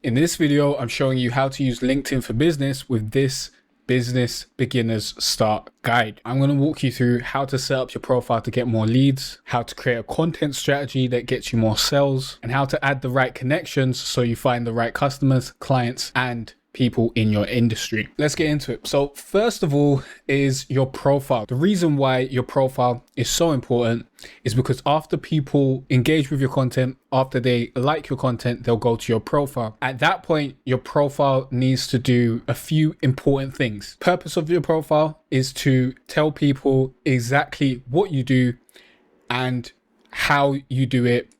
In this video, I'm showing you how to use LinkedIn for Business with this Business Beginner's Start Guide. I'm going to walk you through how to set up your profile to get more leads, how to create a content strategy that gets you more sales, and how to add the right connections so you find the right customers, clients, and people in your industry. Let's get into it. So first of all is your profile. The reason why your profile is so important is because after people engage with your content, after they like your content, they'll go to your profile. At that point, your profile needs to do a few important things. Purpose of your profile is to tell people exactly what you do and how you do it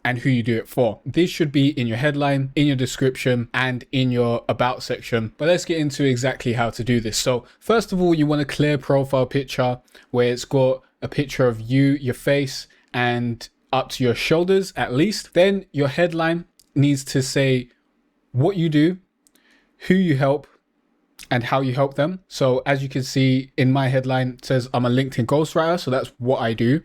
and who you do it for. This should be in your headline, in your description, and in your about section. But let's get into exactly how to do this. So first of all, you want a clear profile picture where it's got a picture of you, your face, and up to your shoulders at least. Then your headline needs to say what you do, who you help, and how you help them. So as you can see in my headline, it says I'm a LinkedIn ghostwriter. So that's what I do,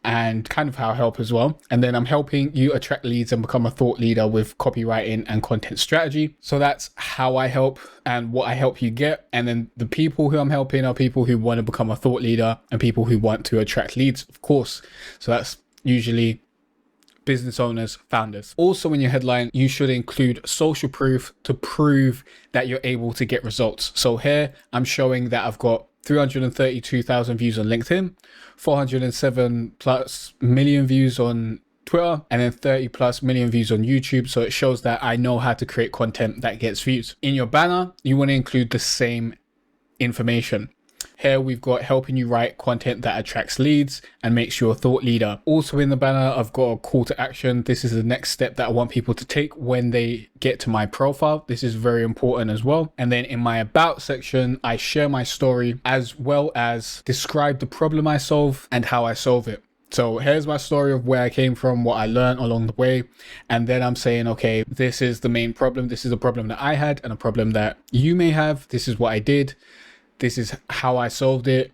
and kind of how I help as well. And then I'm helping you attract leads and become a thought leader with copywriting and content strategy. So that's how I help and what I help you get. And then the people who I'm helping are people who want to become a thought leader and people who want to attract leads, of course. So that's usually business owners, founders. Also in your headline, you should include social proof to prove that you're able to get results. So here I'm showing that I've got 332,000 views on LinkedIn, 407 plus million views on Twitter, and then 30 plus million views on YouTube. So it shows that I know how to create content that gets views. In your banner, you want to include the same information. Here we've got helping you write content that attracts leads and makes you a thought leader. Also in the banner, I've got a call to action. This is the next step that I want people to take when they get to my profile. This is very important as well. And then in my about section, I share my story as well as describe the problem I solve and how I solve it. So here's my story of where I came from, what I learned along the way. And then I'm saying, okay, this is the main problem. This is a problem that I had and a problem that you may have. This is what I did. This is how I solved it,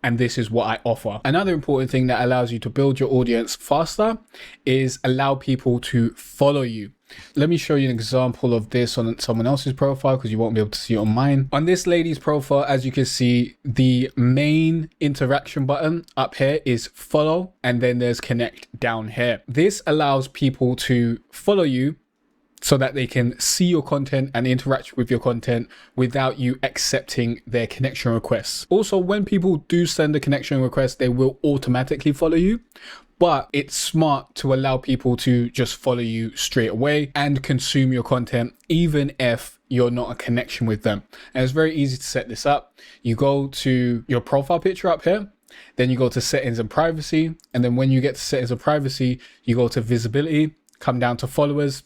and this is what I offer. Another important thing that allows you to build your audience faster is allow people to follow you. Let me show you an example of this on someone else's profile because you won't be able to see it on mine. On this lady's profile, as you can see, the main interaction button up here is follow, and then there's connect down here. This allows people to follow you so that they can see your content and interact with your content without you accepting their connection requests. Also, when people do send a connection request, they will automatically follow you, but it's smart to allow people to just follow you straight away and consume your content, even if you're not a connection with them. And it's very easy to set this up. You go to your profile picture up here, then you go to settings and privacy. And then when you get to settings and privacy, you go to visibility, come down to followers,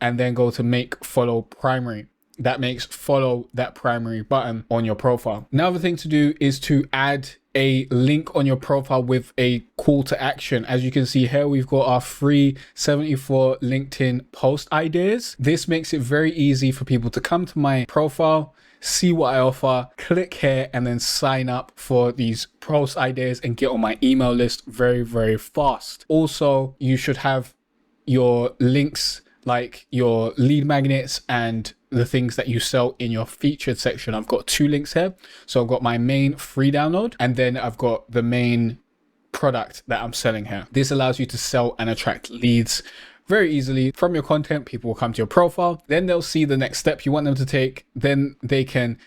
and then go to make follow primary. That makes follow that primary button on your profile. Another thing to do is to add a link on your profile with a call to action. As you can see here, we've got our free 74 LinkedIn post ideas. This makes it very easy for people to come to my profile, see what I offer, click here, and then sign up for these post ideas and get on my email list very, very fast. Also, you should have your links like your lead magnets and the things that you sell in your featured section. I've got two links here. So I've got my main free download, and then I've got the main product that I'm selling here. This allows you to sell and attract leads very easily from your content. People will come to your profile, then they'll see the next step you want them to take. Then they can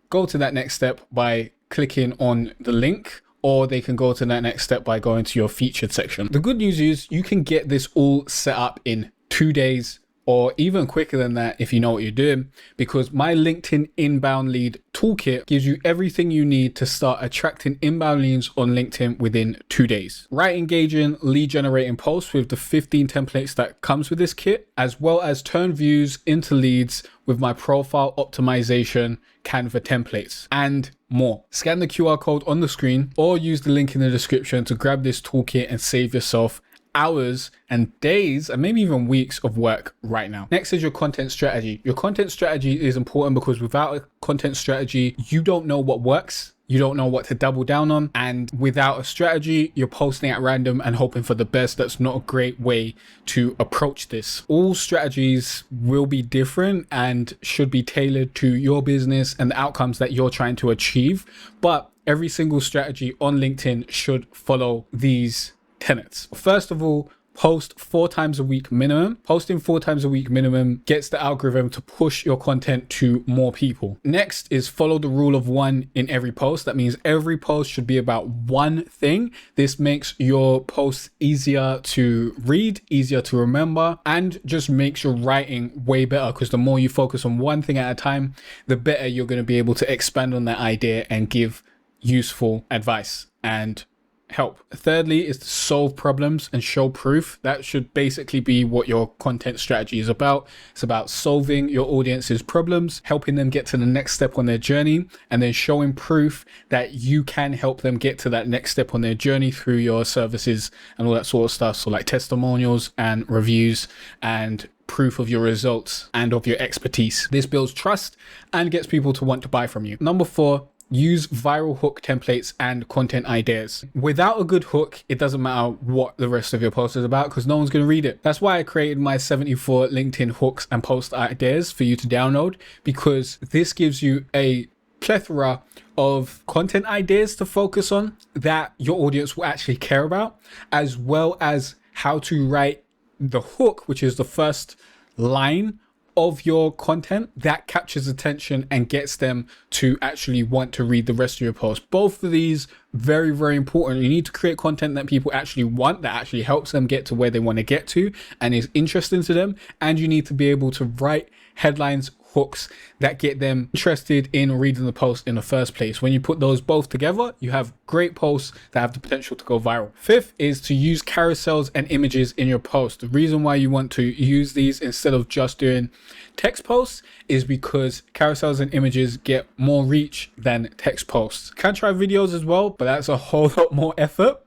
go to that next step by clicking on the link, or they can go to that next step by going to your featured section. The good news is you can get this all set up in 2 days or even quicker than that if you know what you're doing, because my LinkedIn inbound lead toolkit gives you everything you need to start attracting inbound leads on LinkedIn within 2 days. Write engaging lead generating posts with the 15 templates that comes with this kit, as well as turn views into leads with my profile optimization Canva templates and more. Scan the QR code on the screen or use the link in the description to grab this toolkit and save yourself hours and days and maybe even weeks of work right now. Next is your content strategy. Your content strategy is important because without a content strategy, you don't know what works you don't know what to double down on, and without a strategy, you're posting at random and hoping for the best. That's not a great way to approach this. All strategies will be different and should be tailored to your business and the outcomes that you're trying to achieve, but every single strategy on LinkedIn should follow these tenets. First of all, post 4 times a week minimum. Posting 4 times a week minimum gets the algorithm to push your content to more people. Next is follow the rule of 1 in every post. That means every post should be about one thing. This makes your posts easier to read, easier to remember, and just makes your writing way better, because the more you focus on one thing at a time, the better you're going to be able to expand on that idea and give useful advice and help. Thirdly is to solve problems and show proof. That should basically be what your content strategy is about. It's about solving your audience's problems, helping them get to the next step on their journey, and then showing proof that you can help them get to that next step on their journey through your services and all that sort of stuff. So like testimonials and reviews and proof of your results and of your expertise. This builds trust and gets people to want to buy from you. Number 4, use viral hook templates and content ideas. Without a good hook, it doesn't matter what the rest of your post is about, because no one's going to read it. That's why I created my 74 LinkedIn hooks and post ideas for you to download, because this gives you a plethora of content ideas to focus on that your audience will actually care about, as well as how to write the hook, which is the first line of your content that captures attention and gets them to actually want to read the rest of your post. Both of these very, very important. You need to create content that people actually want, that actually helps them get to where they want to get to and is interesting to them. And you need to be able to write headlines, hooks that get them interested in reading the post in the first place. When you put those both together, you have great posts that have the potential to go viral. 5th is to use carousels and images in your post. The reason why you want to use these instead of just doing text posts is because carousels and images get more reach than text posts. You can try videos as well, but that's a whole lot more effort,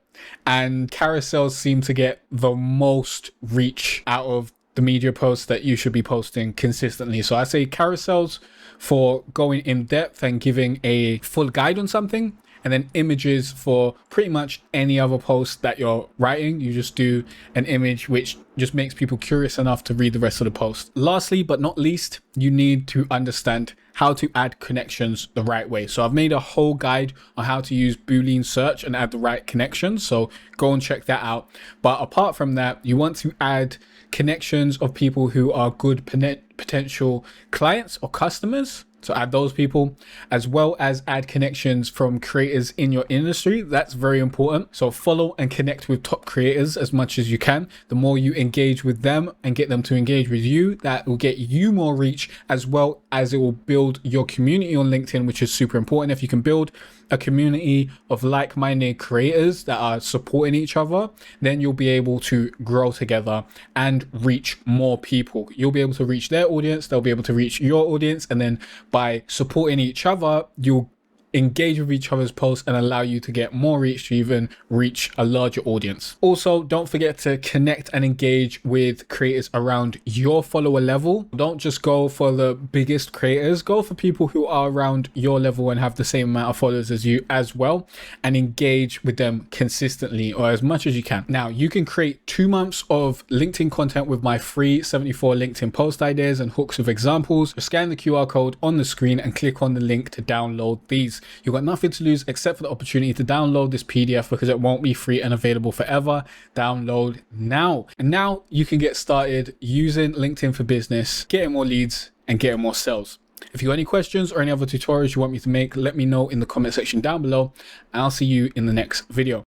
and carousels seem to get the most reach out of the media posts that you should be posting consistently. So I say carousels for going in depth and giving a full guide on something, and then images for pretty much any other post that you're writing. You just do an image which just makes people curious enough to read the rest of the post. Lastly, but not least, you need to understand how to add connections the right way. So I've made a whole guide on how to use Boolean search and add the right connections. So go and check that out. But apart from that, you want to add connections of people who are good potential clients or customers. So add those people, as well as add connections from creators in your industry. That's very important. So follow and connect with top creators as much as you can. The more you engage with them and get them to engage with you, that will get you more reach, as well as it will build your community on LinkedIn, which is super important. If you can build a community of like-minded creators that are supporting each other, then you'll be able to grow together and reach more people. You'll be able to reach their audience, they'll be able to reach your audience, and then by supporting each other, you'll engage with each other's posts and allow you to get more reach to even reach a larger audience. Also, don't forget to connect and engage with creators around your follower level. Don't just go for the biggest creators, go for people who are around your level and have the same amount of followers as you as well, and engage with them consistently or as much as you can. Now, you can create 2 months of LinkedIn content with my free 74 LinkedIn post ideas and hooks with examples. Scan the QR code on the screen and click on the link to download these. You've got nothing to lose except for the opportunity to download this PDF, because it won't be free and available forever. Download now. And now you can get started using LinkedIn for Business, getting more leads and getting more sales. If you got any questions or any other tutorials you want me to make, let me know in the comment section down below, and I'll see you in the next video.